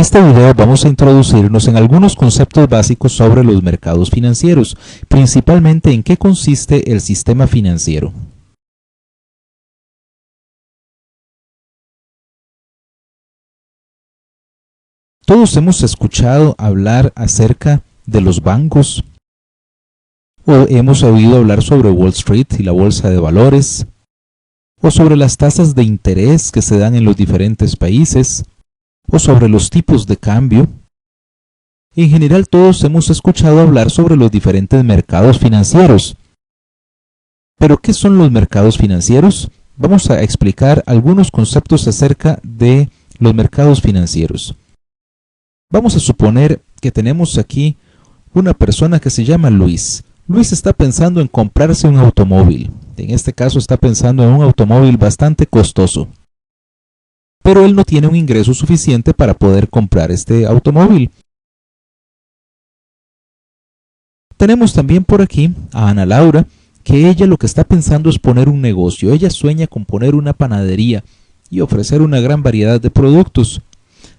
este video vamos a introducirnos en algunos conceptos básicos sobre los mercados financieros, principalmente en qué consiste el sistema financiero. Todos hemos escuchado hablar acerca de los bancos, o hemos oído hablar sobre Wall Street y la bolsa de valores, o sobre las tasas de interés que se dan en los diferentes países, o sobre los tipos de cambio. En general todos hemos escuchado hablar sobre los diferentes mercados financieros. ¿Pero qué son los mercados financieros? Vamos a explicar algunos conceptos acerca de los mercados financieros. Vamos a suponer que tenemos aquí una persona que se llama Luis. Luis está pensando en comprarse un automóvil. En este caso está pensando en un automóvil bastante costoso. Pero él no tiene un ingreso suficiente para poder comprar este automóvil. Tenemos también por aquí a Ana Laura, que ella lo que está pensando es poner un negocio. Ella sueña con poner una panadería y ofrecer una gran variedad de productos,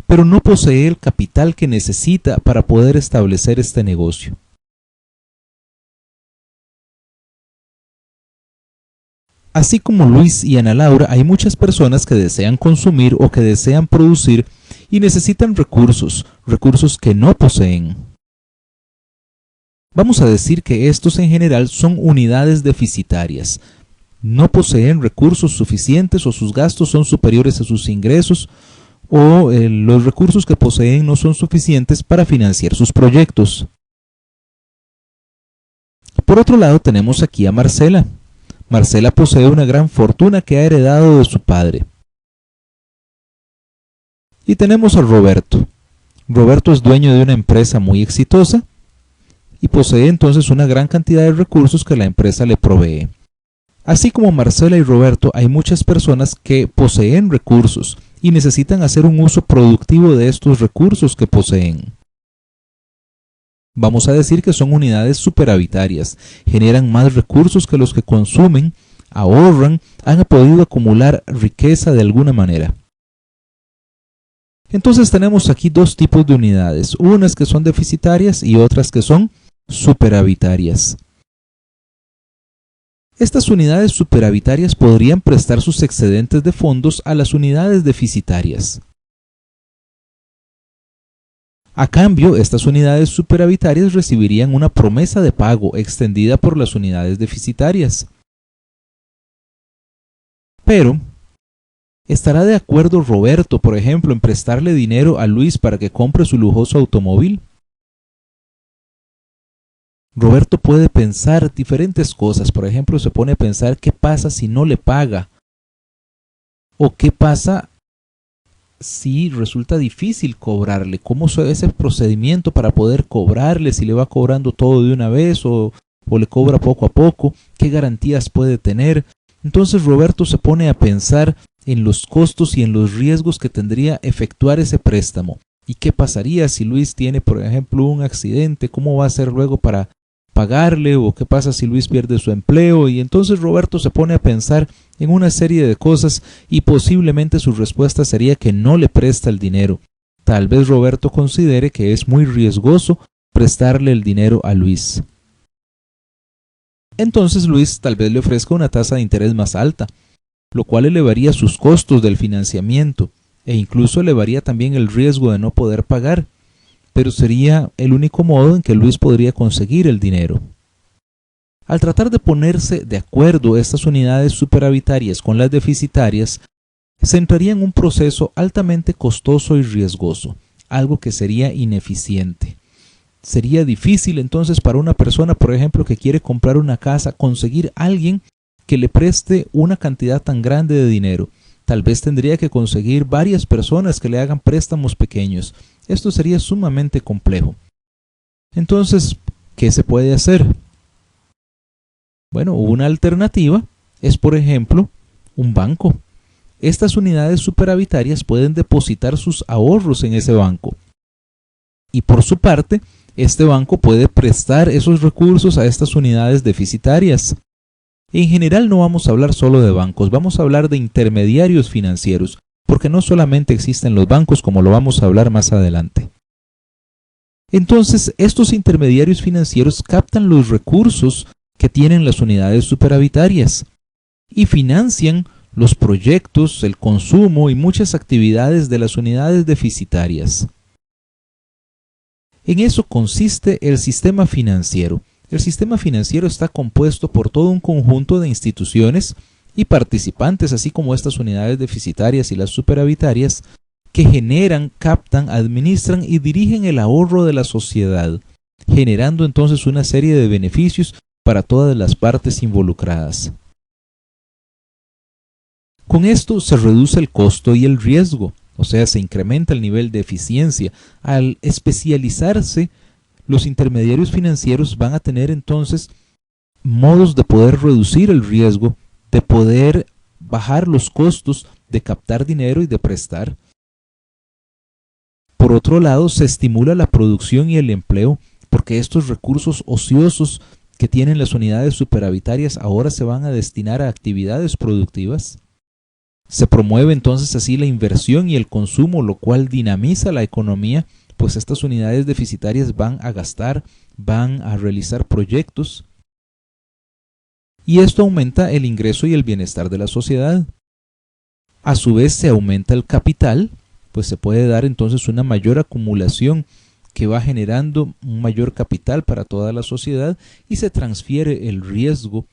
pero no posee el capital que necesita para poder establecer este negocio. Así como Luis y Ana Laura, hay muchas personas que desean consumir o que desean producir y necesitan recursos que no poseen. Vamos a decir que estos en general son unidades deficitarias. No poseen recursos suficientes o sus gastos son superiores a sus ingresos o los recursos que poseen no son suficientes para financiar sus proyectos. Por otro lado tenemos aquí a Marcela. Marcela posee una gran fortuna que ha heredado de su padre. Y tenemos a Roberto. Roberto es dueño de una empresa muy exitosa y posee entonces una gran cantidad de recursos que la empresa le provee. Así como Marcela y Roberto, hay muchas personas que poseen recursos y necesitan hacer un uso productivo de estos recursos que poseen. Vamos a decir que son unidades superavitarias, generan más recursos que los que consumen, ahorran, han podido acumular riqueza de alguna manera. Entonces tenemos aquí dos tipos de unidades, unas que son deficitarias y otras que son superavitarias. Estas unidades superavitarias podrían prestar sus excedentes de fondos a las unidades deficitarias. A cambio, estas unidades superavitarias recibirían una promesa de pago extendida por las unidades deficitarias. Pero, ¿estará de acuerdo Roberto, por ejemplo, en prestarle dinero a Luis para que compre su lujoso automóvil? Roberto puede pensar diferentes cosas. Por ejemplo, se pone a pensar qué pasa si no le paga. O qué pasa si resulta difícil cobrarle, cómo es ese procedimiento para poder cobrarle, si le va cobrando todo de una vez o le cobra poco a poco, qué garantías puede tener. Entonces Roberto se pone a pensar en los costos y en los riesgos que tendría efectuar ese préstamo. ¿Y qué pasaría si Luis tiene, por ejemplo, un accidente? ¿Cómo va a hacer luego para pagarle? ¿O qué pasa si Luis pierde su empleo? Y entonces Roberto se pone a pensar en una serie de cosas y posiblemente su respuesta sería que no le presta el dinero. Tal vez Roberto considere que es muy riesgoso prestarle el dinero a Luis. Entonces Luis tal vez le ofrezca una tasa de interés más alta, lo cual elevaría sus costos del financiamiento e incluso elevaría también el riesgo de no poder pagar, pero sería el único modo en que Luis podría conseguir el dinero. Al tratar de ponerse de acuerdo estas unidades superavitarias con las deficitarias, se entraría en un proceso altamente costoso y riesgoso, algo que sería ineficiente. Sería difícil entonces para una persona, por ejemplo, que quiere comprar una casa, conseguir a alguien que le preste una cantidad tan grande de dinero. Tal vez tendría que conseguir varias personas que le hagan préstamos pequeños. Esto sería sumamente complejo. Entonces, ¿qué se puede hacer? Bueno, una alternativa es, por ejemplo, un banco. Estas unidades superavitarias pueden depositar sus ahorros en ese banco. Y por su parte, este banco puede prestar esos recursos a estas unidades deficitarias. En general no vamos a hablar solo de bancos, vamos a hablar de intermediarios financieros. porque no solamente existen los bancos, como lo vamos a hablar más adelante. Entonces, estos intermediarios financieros captan los recursos que tienen las unidades superavitarias y financian los proyectos, el consumo y muchas actividades de las unidades deficitarias. En eso consiste el sistema financiero. El sistema financiero está compuesto por todo un conjunto de instituciones y participantes, así como estas unidades deficitarias y las superavitarias, que generan, captan, administran y dirigen el ahorro de la sociedad, generando entonces una serie de beneficios para todas las partes involucradas. Con esto se reduce el costo y el riesgo, o sea, se incrementa el nivel de eficiencia. Al especializarse, los intermediarios financieros van a tener entonces modos de poder reducir el riesgo, de poder bajar los costos de captar dinero y de prestar. Por otro lado, se estimula la producción y el empleo, porque estos recursos ociosos que tienen las unidades superavitarias ahora se van a destinar a actividades productivas. Se promueve entonces así la inversión y el consumo, lo cual dinamiza la economía, pues estas unidades deficitarias van a gastar, van a realizar proyectos, y esto aumenta el ingreso y el bienestar de la sociedad. A su vez se aumenta el capital, pues se puede dar entonces una mayor acumulación que va generando un mayor capital para toda la sociedad y se transfiere el riesgo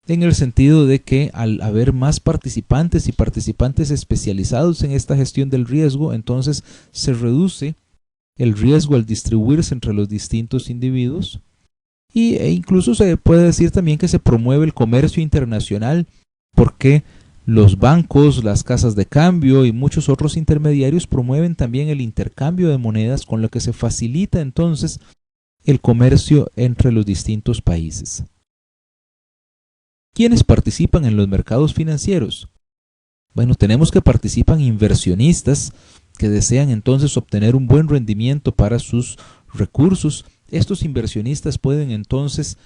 en el sentido de que al haber más participantes y participantes especializados en esta gestión del riesgo, entonces se reduce el riesgo al distribuirse entre los distintos individuos e incluso se puede decir también que se promueve el comercio internacional porque los bancos, las casas de cambio y muchos otros intermediarios promueven también el intercambio de monedas, con lo que se facilita entonces el comercio entre los distintos países. ¿Quiénes participan en los mercados financieros? Bueno, tenemos que participan inversionistas que desean entonces obtener un buen rendimiento para sus recursos. Estos inversionistas pueden entonces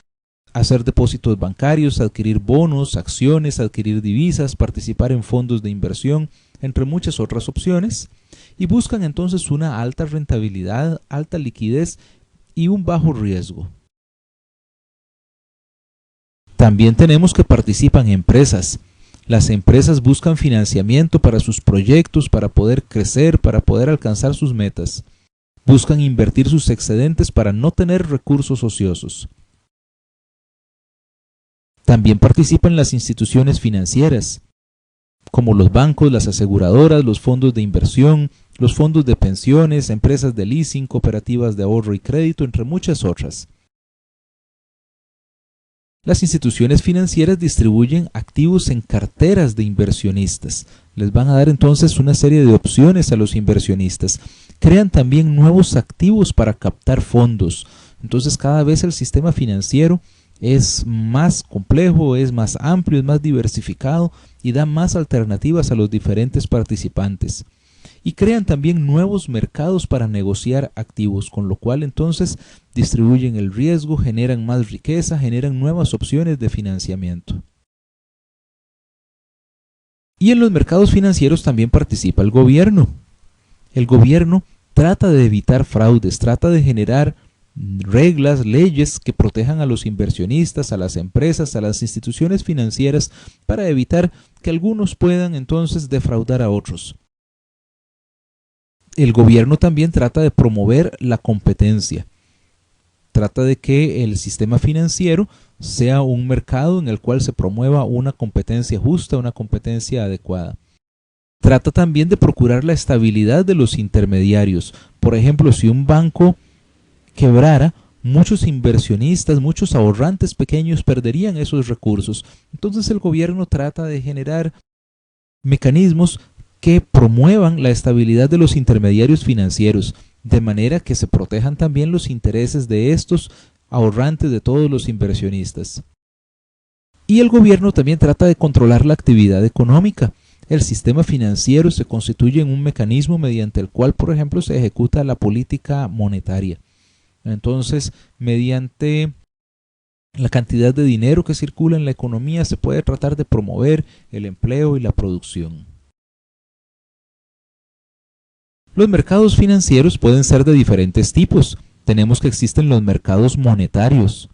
hacer depósitos bancarios, adquirir bonos, acciones, adquirir divisas, participar en fondos de inversión, entre muchas otras opciones, y buscan entonces una alta rentabilidad, alta liquidez y un bajo riesgo. También tenemos que participan empresas. Las empresas buscan financiamiento para sus proyectos, para poder crecer, para poder alcanzar sus metas. Buscan invertir sus excedentes para no tener recursos ociosos. También participan las instituciones financieras, como los bancos, las aseguradoras, los fondos de inversión, los fondos de pensiones, empresas de leasing, cooperativas de ahorro y crédito, entre muchas otras. Las instituciones financieras distribuyen activos en carteras de inversionistas. Les van a dar entonces una serie de opciones a los inversionistas. Crean también nuevos activos para captar fondos. Entonces cada vez el sistema financiero es más complejo, es más amplio, es más diversificado y da más alternativas a los diferentes participantes. Y crean también nuevos mercados para negociar activos, con lo cual entonces distribuyen el riesgo, generan más riqueza, generan nuevas opciones de financiamiento. Y en los mercados financieros también participa el gobierno. El gobierno trata de evitar fraudes, trata de generar reglas, leyes que protejan a los inversionistas, a las empresas, a las instituciones financieras, para evitar que algunos puedan entonces defraudar a otros. El gobierno también trata de promover la competencia. Trata de que el sistema financiero sea un mercado en el cual se promueva una competencia justa, una competencia adecuada. Trata también de procurar la estabilidad de los intermediarios. Por ejemplo, si un banco quebrara, muchos inversionistas, muchos ahorrantes pequeños perderían esos recursos. Entonces el gobierno trata de generar mecanismos que promuevan la estabilidad de los intermediarios financieros, de manera que se protejan también los intereses de estos ahorrantes, de todos los inversionistas. Y el gobierno también trata de controlar la actividad económica. El sistema financiero se constituye en un mecanismo mediante el cual, por ejemplo, se ejecuta la política monetaria. Entonces, mediante la cantidad de dinero que circula en la economía, se puede tratar de promover el empleo y la producción. Los mercados financieros pueden ser de diferentes tipos. Tenemos que existen los mercados monetarios,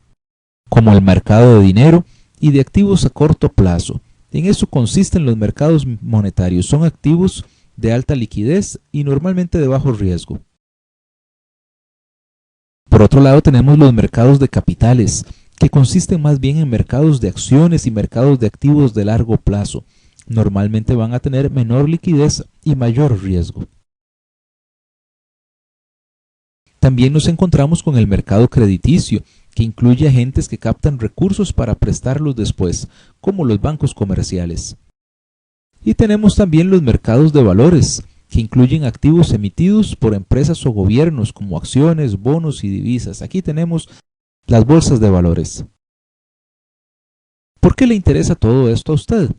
como el mercado de dinero y de activos a corto plazo. En eso consisten los mercados monetarios. Son activos de alta liquidez y normalmente de bajo riesgo. Por otro lado tenemos los mercados de capitales, que consisten más bien en mercados de acciones y mercados de activos de largo plazo. Normalmente van a tener menor liquidez y mayor riesgo. También nos encontramos con el mercado crediticio, que incluye agentes que captan recursos para prestarlos después, como los bancos comerciales. Y tenemos también los mercados de valores, que incluyen activos emitidos por empresas o gobiernos como acciones, bonos y divisas. Aquí tenemos las bolsas de valores. ¿Por qué le interesa todo esto a usted?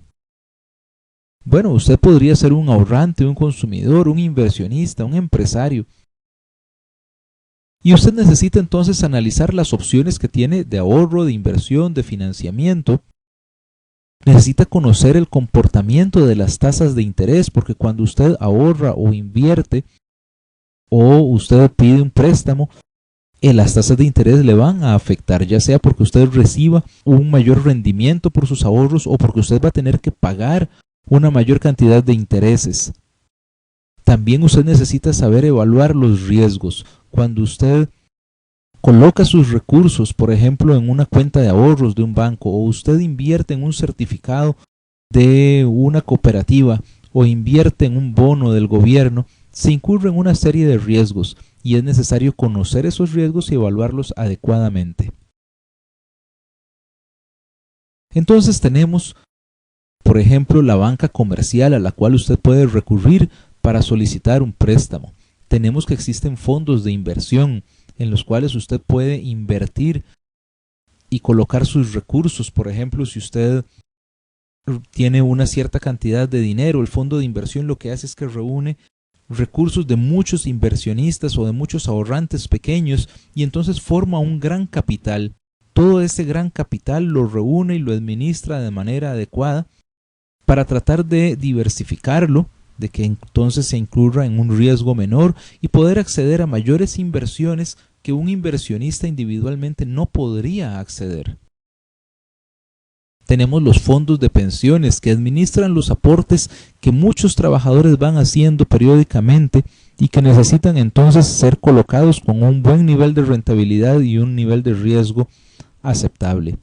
Bueno, usted podría ser un ahorrante, un consumidor, un inversionista, un empresario. Y usted necesita entonces analizar las opciones que tiene de ahorro, de inversión, de financiamiento. Necesita conocer el comportamiento de las tasas de interés, porque cuando usted ahorra o invierte o usted pide un préstamo, las tasas de interés le van a afectar, ya sea porque usted reciba un mayor rendimiento por sus ahorros o porque usted va a tener que pagar una mayor cantidad de intereses. También usted necesita saber evaluar los riesgos. Cuando usted coloca sus recursos, por ejemplo, en una cuenta de ahorros de un banco, o usted invierte en un certificado de una cooperativa, o invierte en un bono del gobierno, se incurre en una serie de riesgos y es necesario conocer esos riesgos y evaluarlos adecuadamente. Entonces tenemos, por ejemplo, la banca comercial a la cual usted puede recurrir para solicitar un préstamo. Tenemos que existen fondos de inversión en los cuales usted puede invertir y colocar sus recursos. Por ejemplo, si usted tiene una cierta cantidad de dinero, el fondo de inversión lo que hace es que reúne recursos de muchos inversionistas o de muchos ahorrantes pequeños y entonces forma un gran capital. Todo ese gran capital lo reúne y lo administra de manera adecuada para tratar de diversificarlo, de que entonces se incurra en un riesgo menor y poder acceder a mayores inversiones que un inversionista individualmente no podría acceder. Tenemos los fondos de pensiones que administran los aportes que muchos trabajadores van haciendo periódicamente y que necesitan entonces ser colocados con un buen nivel de rentabilidad y un nivel de riesgo aceptable.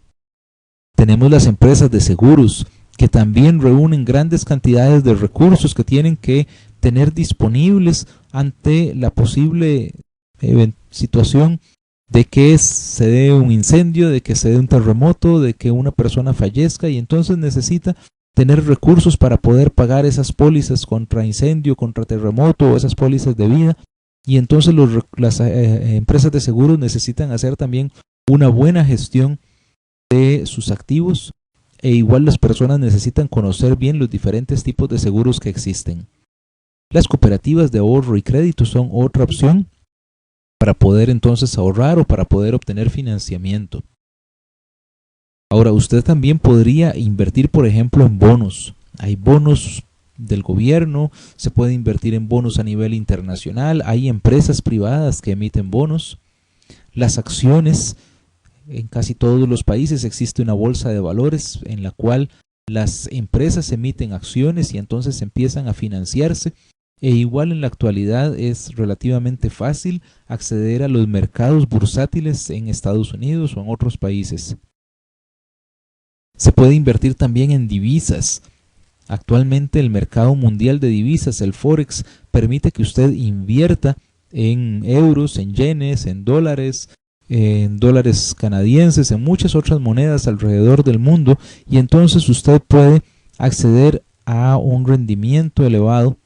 Tenemos las empresas de seguros que también reúnen grandes cantidades de recursos que tienen que tener disponibles ante la posible situación de que se dé un incendio, de que se dé un terremoto, de que una persona fallezca y entonces necesita tener recursos para poder pagar esas pólizas contra incendio, contra terremoto o esas pólizas de vida. Y entonces las empresas de seguros necesitan hacer también una buena gestión de sus activos e igual las personas necesitan conocer bien los diferentes tipos de seguros que existen. Las cooperativas de ahorro y crédito son otra opción para poder entonces ahorrar o para poder obtener financiamiento. Ahora, usted también podría invertir, por ejemplo, en bonos. Hay bonos del gobierno, se puede invertir en bonos a nivel internacional, hay empresas privadas que emiten bonos. Las acciones, en casi todos los países existe una bolsa de valores en la cual las empresas emiten acciones y entonces empiezan a financiarse. E igual en la actualidad es relativamente fácil acceder a los mercados bursátiles en Estados Unidos o en otros países. Se puede invertir también en divisas. Actualmente el mercado mundial de divisas, el Forex, permite que usted invierta en euros, en yenes, en dólares canadienses, en muchas otras monedas alrededor del mundo y entonces usted puede acceder a un rendimiento elevado,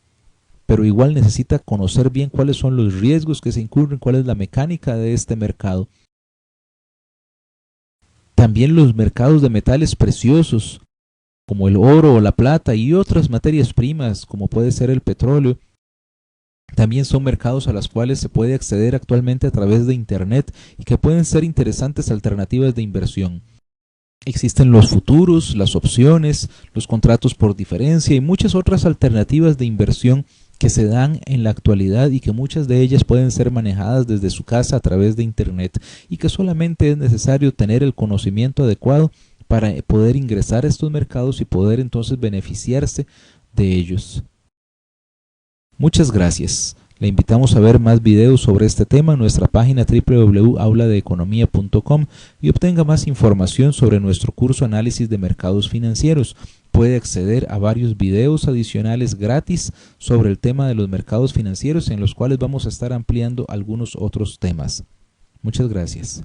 pero igual necesita conocer bien cuáles son los riesgos que se incurren, cuál es la mecánica de este mercado. También los mercados de metales preciosos, como el oro o la plata y otras materias primas, como puede ser el petróleo, también son mercados a los cuales se puede acceder actualmente a través de Internet y que pueden ser interesantes alternativas de inversión. Existen los futuros, las opciones, los contratos por diferencia y muchas otras alternativas de inversión que se dan en la actualidad y que muchas de ellas pueden ser manejadas desde su casa a través de internet y que solamente es necesario tener el conocimiento adecuado para poder ingresar a estos mercados y poder entonces beneficiarse de ellos. Muchas gracias. Le invitamos a ver más videos sobre este tema en nuestra página www.auladeeconomia.com y obtenga más información sobre nuestro curso Análisis de Mercados Financieros. Puede acceder a varios videos adicionales gratis sobre el tema de los mercados financieros, en los cuales vamos a estar ampliando algunos otros temas. Muchas gracias.